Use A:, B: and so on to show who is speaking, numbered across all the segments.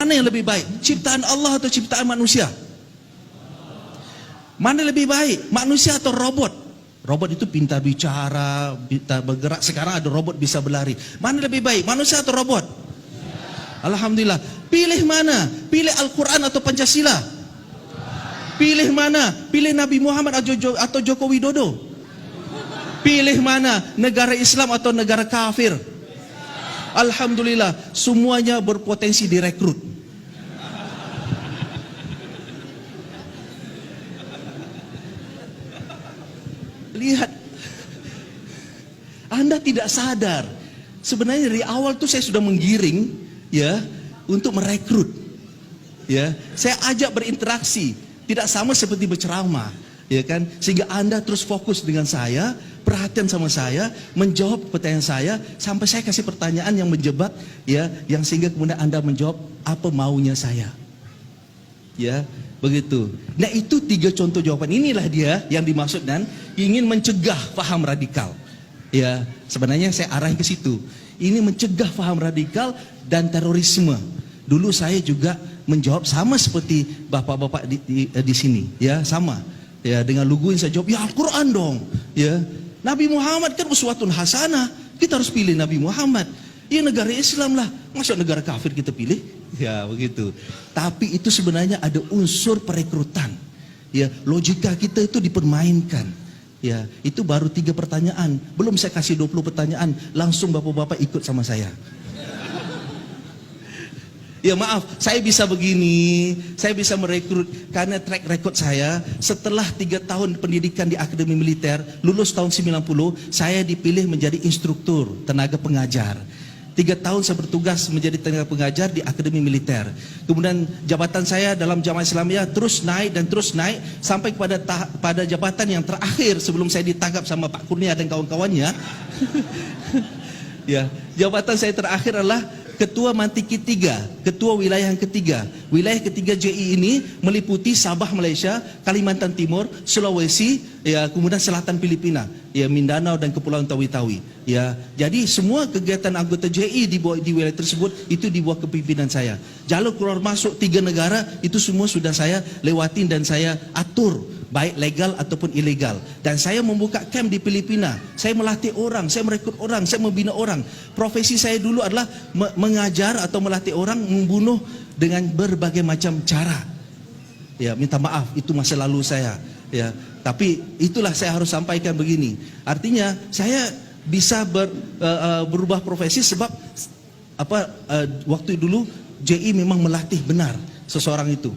A: Mana yang lebih baik? Ciptaan Allah atau ciptaan manusia? Mana lebih baik? Manusia atau robot? Robot itu pintar bicara, pintar bergerak. Sekarang ada robot bisa berlari. Mana lebih baik? Manusia atau robot? Alhamdulillah. Pilih mana? Pilih Al-Quran atau Pancasila? Pilih mana? Pilih Nabi Muhammad atau Joko Widodo? Pilih mana? Negara Islam atau negara kafir? Alhamdulillah, semuanya berpotensi direkrut. Lihat, Anda tidak sadar. Sebenarnya dari awal tuh saya sudah menggiring, ya, untuk merekrut. Ya, saya ajak berinteraksi, tidak sama seperti berceramah, ya kan? Sehingga Anda terus fokus dengan saya, perhatian sama saya, menjawab pertanyaan saya, sampai saya kasih pertanyaan yang menjebak, ya, yang sehingga kemudian Anda menjawab apa maunya saya. Ya, begitu. Nah, itu 3 contoh jawaban. Inilah dia yang dimaksud dan ingin mencegah paham radikal. Ya, sebenarnya saya arahin ke situ. Ini mencegah paham radikal dan terorisme. Dulu saya juga menjawab sama seperti bapak-bapak di sini, ya, sama. Ya, dengan luguin saya jawab, ya Al-Quran dong. Ya, Nabi Muhammad kan uswatun hasanah. Kita harus pilih Nabi Muhammad. Ya negara Islam lah. Masa negara kafir kita pilih? Ya begitu. Tapi itu sebenarnya ada unsur perekrutan. Ya, logika kita itu dipermainkan. Ya, itu baru 3 pertanyaan. Belum saya kasih 20 pertanyaan, langsung bapak-bapak ikut sama saya. Ya maaf, saya bisa begini, saya bisa merekrut karena track record saya setelah 3 tahun pendidikan di Akademi Militer, lulus tahun 90, saya dipilih menjadi instruktur, tenaga pengajar. 3 tahun saya bertugas menjadi tenaga pengajar di Akademi Militer. Kemudian jabatan saya dalam Jamaah Islamiyah terus naik dan terus naik sampai pada jabatan yang terakhir sebelum saya ditangkap sama Pak Kurnia dan kawan-kawannya. Ya, jabatan saya terakhir adalah Ketua Mantiki 3, Ketua Wilayah yang ketiga. Wilayah ketiga JI ini meliputi Sabah Malaysia, Kalimantan Timur, Sulawesi, ya, kemudian Selatan Filipina, ya, Mindanao dan Kepulauan Tawi-Tawi. Ya, jadi semua kegiatan anggota JI di wilayah tersebut itu di bawah kepimpinan saya. Jalur keluar masuk 3 negara itu semua sudah saya lewatin dan saya atur, baik legal ataupun ilegal. Dan saya membuka camp di Filipina. Saya melatih orang, saya merekrut orang, saya membina orang. Profesi saya dulu adalah mengajar atau melatih orang membunuh dengan berbagai macam cara. Ya, minta maaf, itu masa lalu saya. Ya, tapi itulah saya harus sampaikan begini. Artinya saya bisa berubah profesi sebab waktu dulu JI memang melatih benar seseorang itu.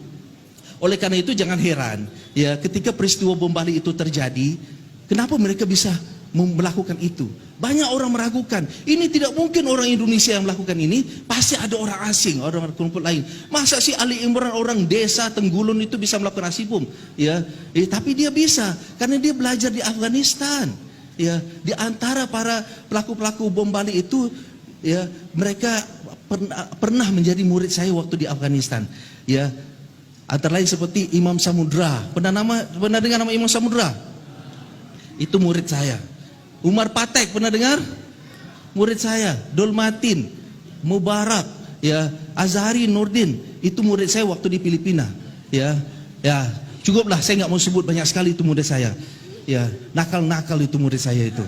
A: Oleh karena itu jangan heran, ya, ketika peristiwa bom Bali itu terjadi, kenapa mereka bisa melakukan itu? Banyak orang meragukan, ini tidak mungkin orang Indonesia yang melakukan ini, pasti ada orang asing, orang kelompok lain. Masa sih Ali Imran orang desa Tenggulun itu bisa melakukan aksi bom? Ya, tapi dia bisa karena dia belajar di Afghanistan. Ya, di antara para pelaku-pelaku bom Bali itu, ya, mereka pernah menjadi murid saya waktu di Afghanistan. Ya, antara lain seperti Imam Samudra. Pernah dengar nama Imam Samudra? Itu murid saya. Umar Patek pernah dengar? Murid saya. Dolmatin, Mubarak, ya, Azhari Nurdin, itu murid saya waktu di Filipina. Ya, ya, cukuplah, saya nggak mau sebut, banyak sekali itu murid saya. Ya, nakal-nakal itu murid saya itu.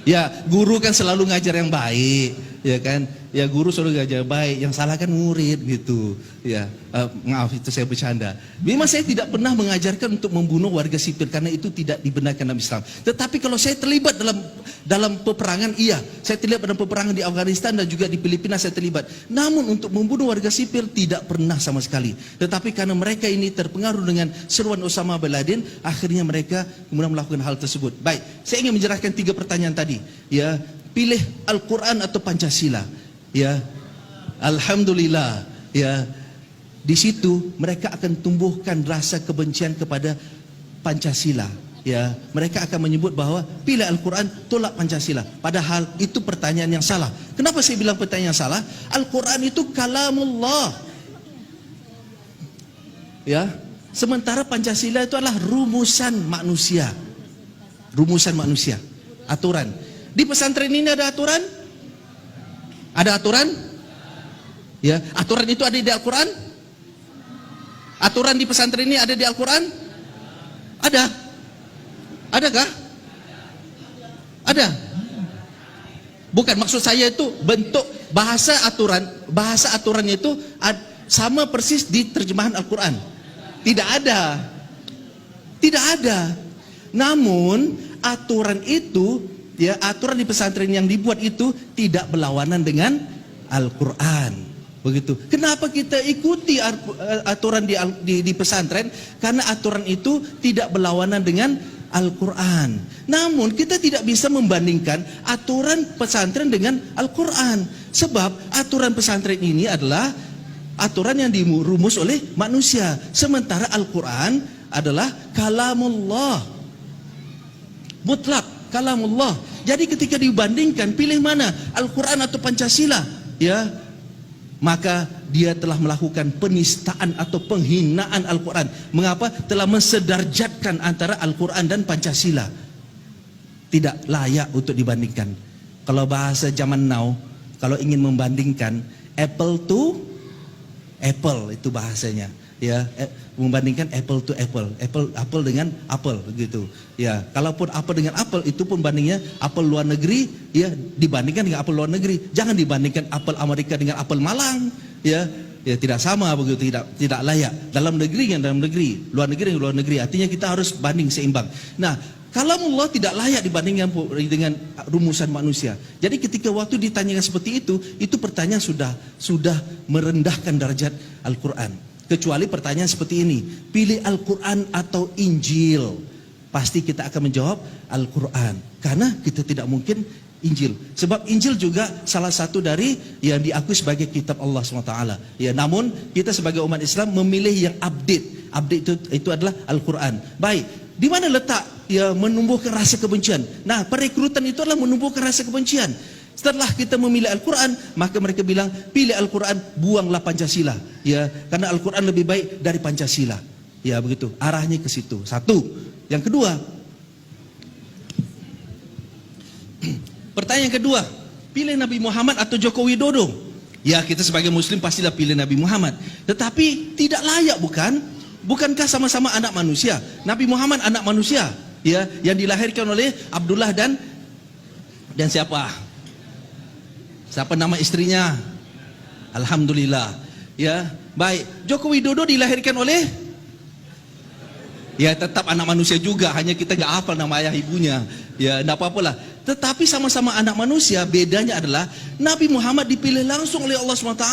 A: Ya, guru kan selalu ngajar yang baik, ya kan? Ya, guru selalu ngajar baik, yang salah kan murid gitu. Ya, maaf itu saya bercanda. Memang saya tidak pernah mengajarkan untuk membunuh warga sipil karena itu tidak dibenarkan dalam Islam. Tetapi kalau saya terlibat dalam peperangan, iya, saya terlibat dalam peperangan di Afghanistan dan juga di Filipina saya terlibat. Namun untuk membunuh warga sipil tidak pernah sama sekali. Tetapi karena mereka ini terpengaruh dengan seruan Osama bin Laden, akhirnya mereka kemudian melakukan hal tersebut. Baik, saya ingin menjelaskan 3 pertanyaan tadi. Ya, pilih Al-Quran atau Pancasila. Ya, alhamdulillah, ya, di situ mereka akan tumbuhkan rasa kebencian kepada Pancasila. Ya, mereka akan menyebut bahwa pilih Al-Quran, tolak Pancasila. Padahal itu pertanyaan yang salah. Kenapa saya bilang pertanyaan yang salah? Al-Quran itu kalamullah. Ya, sementara Pancasila itu adalah rumusan manusia. Rumusan manusia, aturan. Di pesantren ini ada aturan? Ada aturan? Ya, aturan itu ada di Al-Quran? Aturan di pesantren ini ada di Al-Quran? Ada? Adakah? Ada? Bukan, maksud saya itu bentuk bahasa aturannya itu sama persis di terjemahan Al-Quran. Tidak ada. Tidak ada. Namun aturan itu, ya, aturan di pesantren yang dibuat itu tidak berlawanan dengan Al-Quran. Begitu. Kenapa kita ikuti aturan di pesantren? Karena aturan itu tidak berlawanan dengan Al-Quran. Namun kita tidak bisa membandingkan aturan pesantren dengan Al-Quran. Sebab aturan pesantren ini adalah aturan yang dirumus oleh manusia. Sementara Al-Quran adalah kalamullah. Mutlak, kalamullah. Jadi ketika dibandingkan, pilih mana? Al-Quran atau Pancasila? Ya, maka dia telah melakukan penistaan atau penghinaan Al-Quran. Mengapa? Telah mensedarjatkan antara Al-Quran dan Pancasila. Tidak layak untuk dibandingkan. Kalau bahasa zaman now, kalau ingin membandingkan apple to apple, itu bahasanya. Ya, membandingkan apple to apple, apple dengan apple, begitu. Ya, kalaupun apple dengan apple, itu pun bandingnya apple luar negeri, ya, dibandingkan dengan apple luar negeri. Jangan dibandingkan apple Amerika dengan apple Malang, ya, ya, tidak sama, begitu, tidak layak. Dalam negeri dengan dalam negeri, luar negeri dengan luar negeri. Artinya kita harus banding seimbang. Nah, kalamullah tidak layak dibandingkan dengan rumusan manusia. Jadi ketika waktu ditanyakan seperti itu pertanyaan sudah merendahkan derajat Al-Quran. Kecuali pertanyaan seperti ini, pilih Al-Quran atau Injil? Pasti kita akan menjawab Al-Quran, karena kita tidak mungkin Injil. Sebab Injil juga salah satu dari yang diakui sebagai kitab Allah SWT. Ya, namun kita sebagai umat Islam memilih yang update. Update itu adalah Al-Quran. Baik, di mana letak ya menumbuhkan rasa kebencian? Nah, perekrutan itu adalah menumbuhkan rasa kebencian. Setelah kita memilih Al-Quran, maka mereka bilang, pilih Al-Quran, buanglah Pancasila. Ya, karena Al-Quran lebih baik dari Pancasila. Ya, begitu. Arahnya ke situ. Satu. Yang kedua, pertanyaan kedua, pilih Nabi Muhammad atau Joko Widodo? Ya, kita sebagai Muslim pastilah pilih Nabi Muhammad. Tetapi tidak layak, bukan? Bukankah sama-sama anak manusia? Nabi Muhammad anak manusia, ya, yang dilahirkan oleh Abdullah dan siapa? Siapa nama istrinya? Alhamdulillah. Ya, baik. Joko Widodo dilahirkan oleh, ya, tetap anak manusia juga, hanya kita gak hafal nama ayah ibunya. Ya, enggak apa-apalah. Tetapi sama-sama anak manusia, bedanya adalah Nabi Muhammad dipilih langsung oleh Allah SWT,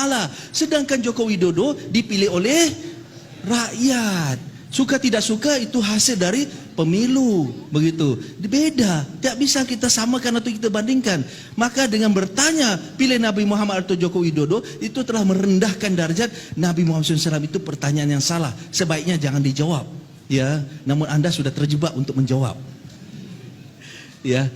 A: sedangkan Joko Widodo dipilih oleh rakyat. Suka tidak suka itu hasil dari pemilu, begitu. Beda, tidak bisa kita samakan atau kita bandingkan. Maka dengan bertanya pilih Nabi Muhammad atau Joko Widodo, itu telah merendahkan derajat Nabi Muhammad SAW. Itu pertanyaan yang salah. Sebaiknya jangan dijawab. Ya, namun Anda sudah terjebak untuk menjawab. Ya,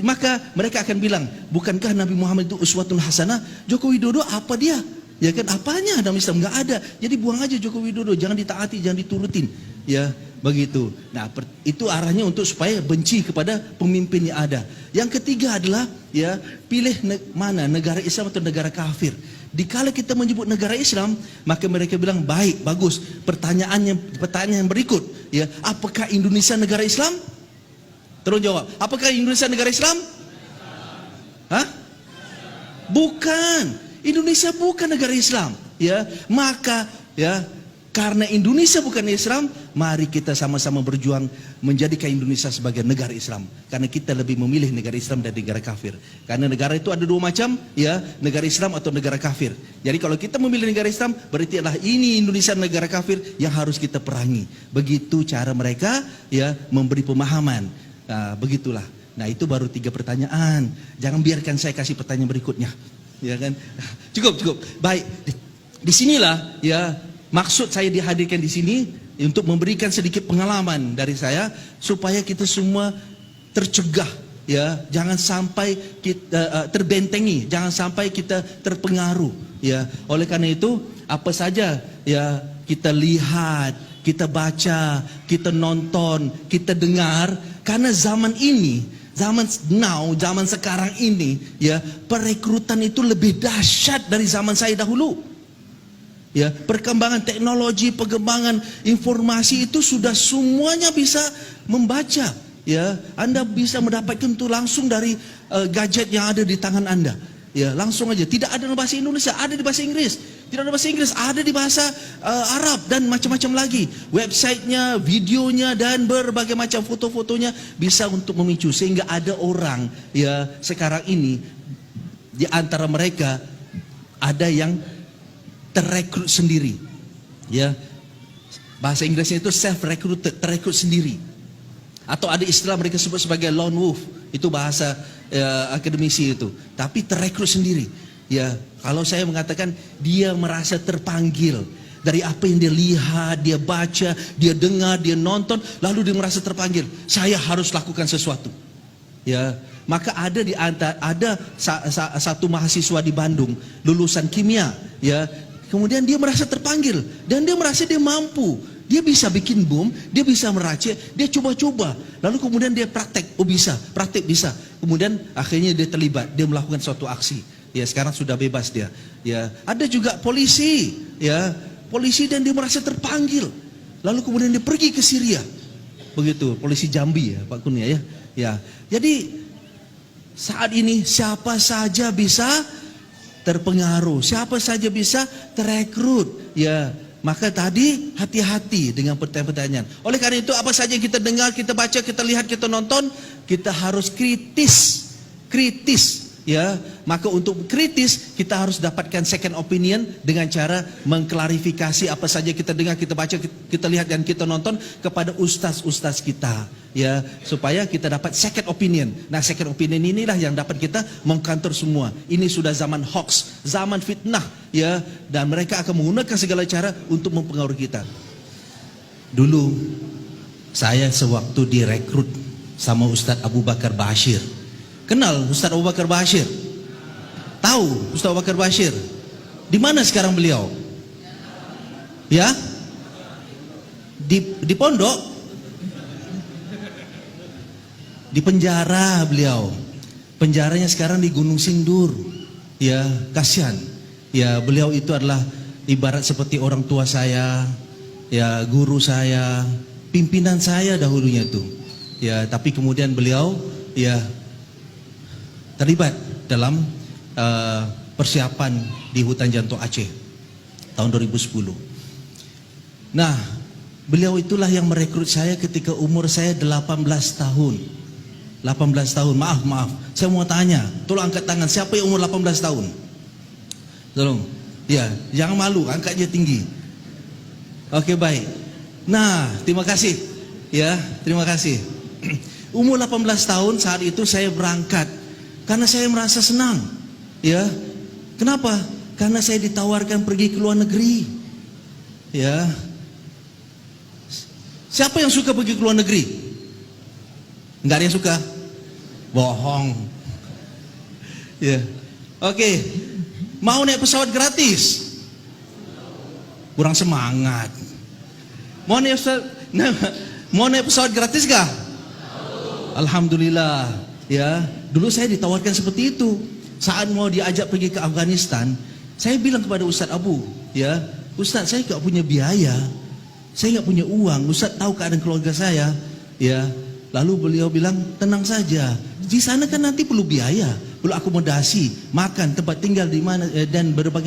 A: maka mereka akan bilang, bukankah Nabi Muhammad itu uswatun hasanah? Joko Widodo apa dia? Ya kan, apanya dalam Islam? Nggak ada. Jadi buang aja Joko Widodo, jangan ditaati, jangan diturutin. Ya, begitu. Nah, itu arahnya untuk supaya benci kepada pemimpin yang ada. Yang ketiga adalah, ya, pilih mana, negara Islam atau negara kafir. Dikala kita menyebut negara Islam, maka mereka bilang baik, bagus. Pertanyaan yang berikut, ya, apakah Indonesia negara Islam? Terus jawab, apakah Indonesia negara Islam? Hah? Bukan. Indonesia bukan negara Islam, ya. Maka, ya, karena Indonesia bukan Islam, mari kita sama-sama berjuang menjadikan Indonesia sebagai negara Islam. Karena kita lebih memilih negara Islam dari negara kafir. Karena negara itu ada dua macam, ya, negara Islam atau negara kafir. Jadi kalau kita memilih negara Islam, berarti adalah ini Indonesia negara kafir yang harus kita perangi. Begitu cara mereka, ya, memberi pemahaman. Nah, begitulah. Nah, itu baru 3 pertanyaan. Jangan biarkan saya kasih pertanyaan berikutnya. Ya kan? Cukup. Baik. Di sinilah, ya, maksud saya dihadirkan di sini untuk memberikan sedikit pengalaman dari saya supaya kita semua tercegah, ya, jangan sampai kita terbentengi, jangan sampai kita terpengaruh, ya. Oleh karena itu, apa saja, ya, kita lihat, kita baca, kita nonton, kita dengar, karena zaman ini Zaman sekarang ini, ya, perekrutan itu lebih dahsyat dari zaman saya dahulu. Ya, perkembangan teknologi, perkembangan informasi itu sudah semuanya bisa membaca. Ya, Anda bisa mendapatkan itu langsung dari gadget yang ada di tangan Anda. Ya, langsung aja. Tidak ada di bahasa Indonesia, ada di bahasa Inggris. Tidak ada bahasa Inggris, ada di bahasa Arab dan macam-macam lagi. Websitenya, videonya dan berbagai macam foto-fotonya bisa untuk memicu sehingga ada orang, ya, sekarang ini di antara mereka ada yang terrekrut sendiri. Ya, bahasa Inggrisnya itu self-recruited, terekrut sendiri. Atau ada istilah mereka sebut sebagai lone wolf, itu bahasa akademisi itu. Tapi terekrut sendiri. Ya, kalau saya mengatakan dia merasa terpanggil dari apa yang dia lihat, dia baca, dia dengar, dia nonton, lalu dia merasa terpanggil. Saya harus lakukan sesuatu. Ya, maka ada satu mahasiswa di Bandung lulusan kimia, ya. Kemudian dia merasa terpanggil dan dia merasa dia mampu. Dia bisa bikin bom, dia bisa meracik, dia coba-coba. Lalu kemudian dia praktek, oh bisa, praktek bisa. Kemudian akhirnya dia terlibat, dia melakukan suatu aksi. Ya, sekarang sudah bebas dia. Ya, ada juga polisi, ya, polisi dan dia merasa terpanggil. Lalu kemudian dia pergi ke Syria. Begitu, polisi Jambi ya, Pak Kurnia ya. Ya. Jadi saat ini siapa saja bisa terpengaruh, siapa saja bisa terekrut, ya. Maka tadi hati-hati dengan pertanyaan-pertanyaan. Oleh karena itu apa saja yang kita dengar, kita baca, kita lihat, kita nonton, kita harus kritis. Ya, maka untuk kritis kita harus dapatkan second opinion dengan cara mengklarifikasi apa saja kita dengar, kita baca, kita lihat dan kita nonton kepada ustaz-ustaz kita, ya, supaya kita dapat second opinion. Nah, second opinion inilah yang dapat kita mengkantor semua. Ini sudah zaman hoax, zaman fitnah, ya, dan mereka akan menggunakan segala cara untuk mempengaruhi kita. Dulu saya sewaktu direkrut sama Ustadz Abu Bakar Bashir. Kenal Ustaz Abu Bakar Bashir? Tahu Ustaz Abu Bakar Bashir? Di mana sekarang beliau? Ya? Di pondok? Di penjara beliau. Penjaranya sekarang di Gunung Sindur. Ya, kasihan. Ya, beliau itu adalah ibarat seperti orang tua saya, ya, guru saya, pimpinan saya dahulunya itu. Ya, tapi kemudian beliau, ya, terlibat dalam persiapan di hutan jantung Aceh tahun 2010. Nah, beliau itulah yang merekrut saya ketika umur saya 18 tahun. 18 tahun, maaf. Saya mau tanya, tolong angkat tangan, siapa yang umur 18 tahun? Tolong. Ya, jangan malu, angkatnya tinggi. Oke, baik. Nah, terima kasih. Ya, terima kasih. Umur 18 tahun saat itu saya berangkat karena saya merasa senang, ya. Kenapa? Karena saya ditawarkan pergi ke luar negeri, ya. Siapa yang suka pergi ke luar negeri? Enggak ada yang suka? Bohong. Ya. Oke. Mau naik pesawat gratis? Kurang semangat. Mau naik pesawat gratis kah? Alhamdulillah, ya. Dulu saya ditawarkan seperti itu. Saat mau diajak pergi ke Afghanistan, saya bilang kepada Ustaz Abu, ya, Ustaz, saya nggak punya biaya, saya nggak punya uang. Ustaz tahu keadaan keluarga saya, ya. Lalu beliau bilang, tenang saja, di sana kan nanti perlu biaya, perlu akomodasi, makan, tempat tinggal di mana dan berbagai